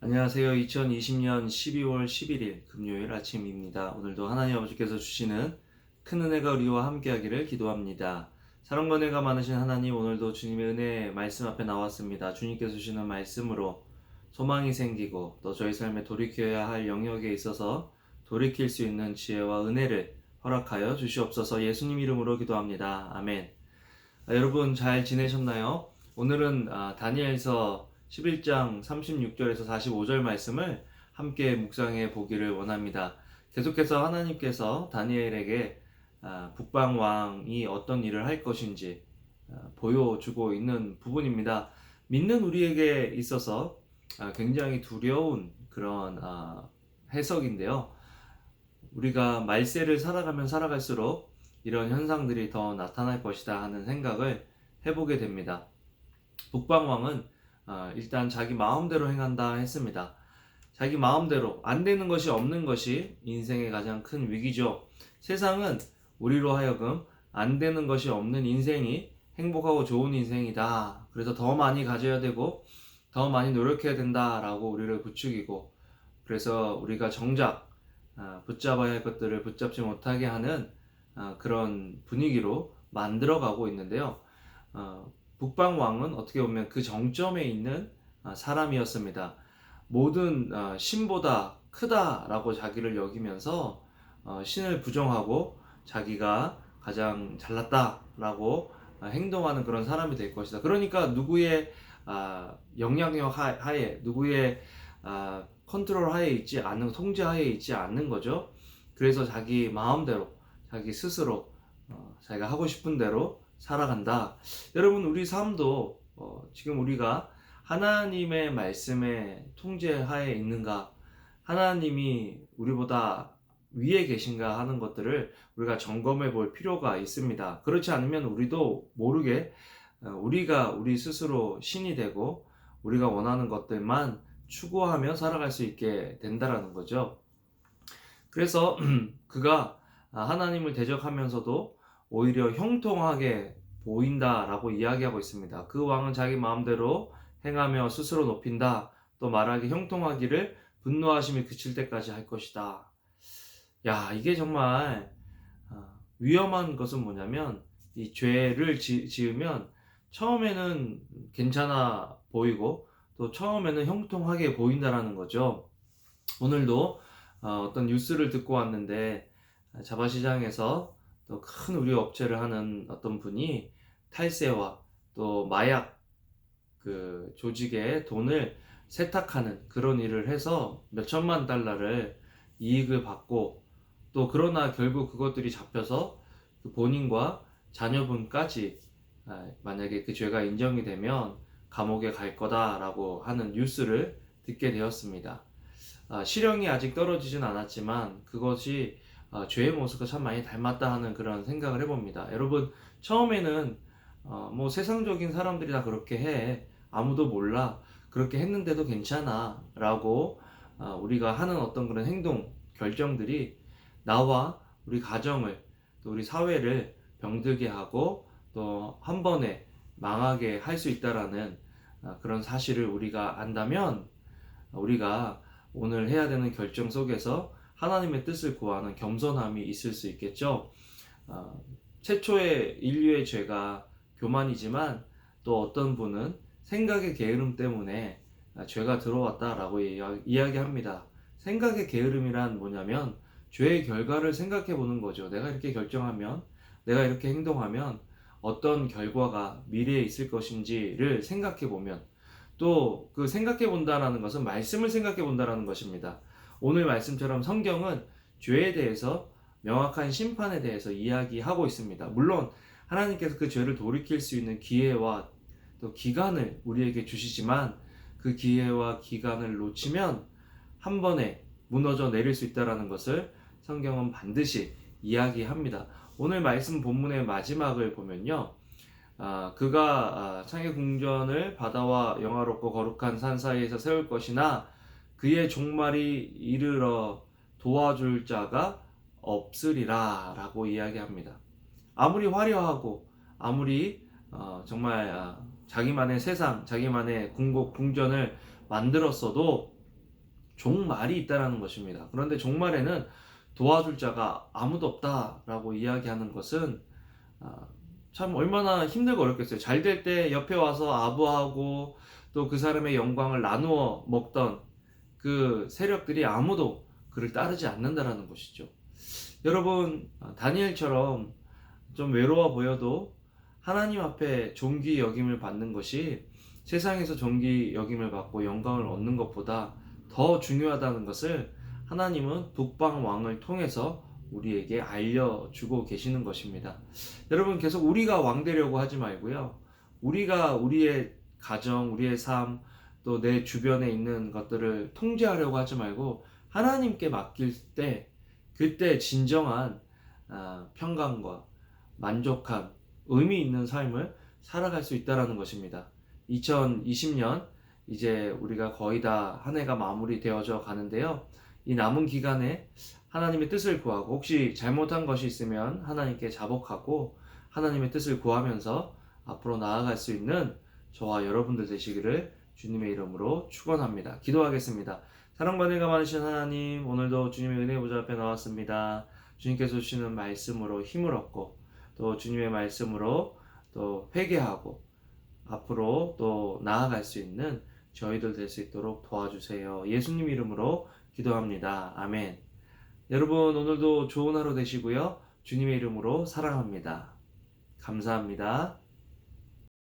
안녕하세요. 2020년 12월 11일 금요일 아침입니다. 오늘도 하나님 아버지께서 주시는 큰 은혜가 우리와 함께하기를 기도합니다. 사랑과 은혜가 많으신 하나님, 오늘도 주님의 은혜 말씀 앞에 나왔습니다. 주님께서 주시는 말씀으로 소망이 생기고 또 저희 삶에 돌이켜야 할 영역에 있어서 돌이킬 수 있는 지혜와 은혜를 허락하여 주시옵소서. 예수님 이름으로 기도합니다. 아멘. 여러분 잘 지내셨나요? 오늘은 다니엘서 11장 36절에서 45절 말씀을 함께 묵상해 보기를 원합니다. 계속해서 하나님께서 다니엘에게 북방왕이 어떤 일을 할 것인지 보여주고 있는 부분입니다. 믿는 우리에게 있어서 굉장히 두려운 그런 해석인데요. 우리가 말세를 살아가면 살아갈수록 이런 현상들이 더 나타날 것이다 하는 생각을 해보게 됩니다. 북방왕은 일단 자기 마음대로 행한다 했습니다. 자기 마음대로 안 되는 것이 없는 것이 인생의 가장 큰 위기죠. 세상은 우리로 하여금 안 되는 것이 없는 인생이 행복하고 좋은 인생이다. 그래서 더 많이 가져야 되고 더 많이 노력해야 된다라고 우리를 부추기고, 그래서 우리가 정작 붙잡아야 할 것들을 붙잡지 못하게 하는 그런 분위기로 만들어가고 있는데요. 북방왕은 어떻게 보면 그 정점에 있는 사람이었습니다. 모든 신보다 크다라고 자기를 여기면서 신을 부정하고 자기가 가장 잘났다라고 행동하는 그런 사람이 될 것이다. 그러니까 누구의 영향력 하에, 누구의 컨트롤 하에 있지 않는, 통제 하에 있지 않는 거죠. 그래서 자기 마음대로, 자기 스스로 자기가 하고 싶은 대로 살아간다. 여러분, 우리 삶도 지금 우리가 하나님의 말씀의 통제 하에 있는가, 하나님이 우리보다 위에 계신가 하는 것들을 우리가 점검해 볼 필요가 있습니다. 그렇지 않으면 우리도 모르게 우리가 우리 스스로 신이 되고 우리가 원하는 것들만 추구하며 살아갈 수 있게 된다라는 거죠. 그래서 그가 하나님을 대적하면서도 오히려 형통하게 보인다라고 이야기하고 있습니다. 그 왕은 자기 마음대로 행하며 스스로 높인다. 또 말하기 형통하기를 분노하심이 그칠 때까지 할 것이다. 야, 이게 정말 위험한 것은 뭐냐면, 이 죄를 지으면 처음에는 괜찮아 보이고 또 처음에는 형통하게 보인다라는 거죠. 오늘도 어떤 뉴스를 듣고 왔는데, 자바시장에서 또 큰 우리 업체를 하는 어떤 분이 탈세와 또 마약 그 조직의 돈을 세탁하는 그런 일을 해서 몇 천만 달러를 이익을 받고, 또 그러나 결국 그것들이 잡혀서 그 본인과 자녀분까지 만약에 그 죄가 인정이 되면 감옥에 갈 거다라고 하는 뉴스를 듣게 되었습니다. 실형이 아직 떨어지진 않았지만 그것이 죄의 모습과 참 많이 닮았다 하는 그런 생각을 해봅니다. 여러분, 처음에는 뭐 세상적인 사람들이 다 그렇게 해, 아무도 몰라, 그렇게 했는데도 괜찮아 라고 우리가 하는 어떤 그런 행동, 결정들이 나와 우리 가정을, 또 우리 사회를 병들게 하고 또 한 번에 망하게 할 수 있다라는 그런 사실을 우리가 안다면, 우리가 오늘 해야 되는 결정 속에서 하나님의 뜻을 구하는 겸손함이 있을 수 있겠죠. 최초의 인류의 죄가 교만이지만, 또 어떤 분은 생각의 게으름 때문에 죄가 들어왔다라고 이야기합니다. 생각의 게으름이란 뭐냐면 죄의 결과를 생각해 보는 거죠. 내가 이렇게 결정하면, 내가 이렇게 행동하면 어떤 결과가 미래에 있을 것인지를 생각해 보면, 또 그 생각해 본다라는 것은 말씀을 생각해 본다라는 것입니다. 오늘 말씀처럼 성경은 죄에 대해서, 명확한 심판에 대해서 이야기하고 있습니다. 물론 하나님께서 그 죄를 돌이킬 수 있는 기회와 또 기간을 우리에게 주시지만, 그 기회와 기간을 놓치면 한 번에 무너져 내릴 수 있다는 것을 성경은 반드시 이야기합니다. 오늘 말씀 본문의 마지막을 보면요, 그가 창의 궁전을 바다와 영화롭고 거룩한 산 사이에서 세울 것이나 그의 종말이 이르러 도와줄 자가 없으리라 라고 이야기합니다. 아무리 화려하고 아무리 정말 자기만의 세상, 자기만의 궁전을 만들었어도 종말이 있다라는 것입니다. 그런데 종말에는 도와줄 자가 아무도 없다라고 이야기하는 것은 아, 참 얼마나 힘들고 어렵겠어요. 잘 될 때 옆에 와서 아부하고 또 그 사람의 영광을 나누어 먹던 그 세력들이 아무도 그를 따르지 않는다라는 것이죠. 여러분, 다니엘처럼 좀 외로워 보여도 하나님 앞에 존귀 여김을 받는 것이 세상에서 존귀 여김을 받고 영광을 얻는 것보다 더 중요하다는 것을 하나님은 북방 왕을 통해서 우리에게 알려주고 계시는 것입니다. 여러분, 계속 우리가 왕 되려고 하지 말고요. 우리가 우리의 가정, 우리의 삶, 또 내 주변에 있는 것들을 통제하려고 하지 말고 하나님께 맡길 때 그때 진정한 평강과 만족한 의미 있는 삶을 살아갈 수 있다는 것입니다. 2020년 이제 우리가 거의 다 한 해가 마무리되어져 가는데요. 이 남은 기간에 하나님의 뜻을 구하고 혹시 잘못한 것이 있으면 하나님께 자복하고 하나님의 뜻을 구하면서 앞으로 나아갈 수 있는 저와 여러분들 되시기를 주님의 이름으로 축원합니다. 기도하겠습니다. 사랑과 은혜가 많으신 하나님, 오늘도 주님의 은혜 보좌 앞에 나왔습니다. 주님께서 주시는 말씀으로 힘을 얻고 또 주님의 말씀으로 또 회개하고 앞으로 또 나아갈 수 있는 저희들 될 수 있도록 도와주세요. 예수님 이름으로 기도합니다. 아멘. 여러분, 오늘도 좋은 하루 되시고요. 주님의 이름으로 사랑합니다. 감사합니다.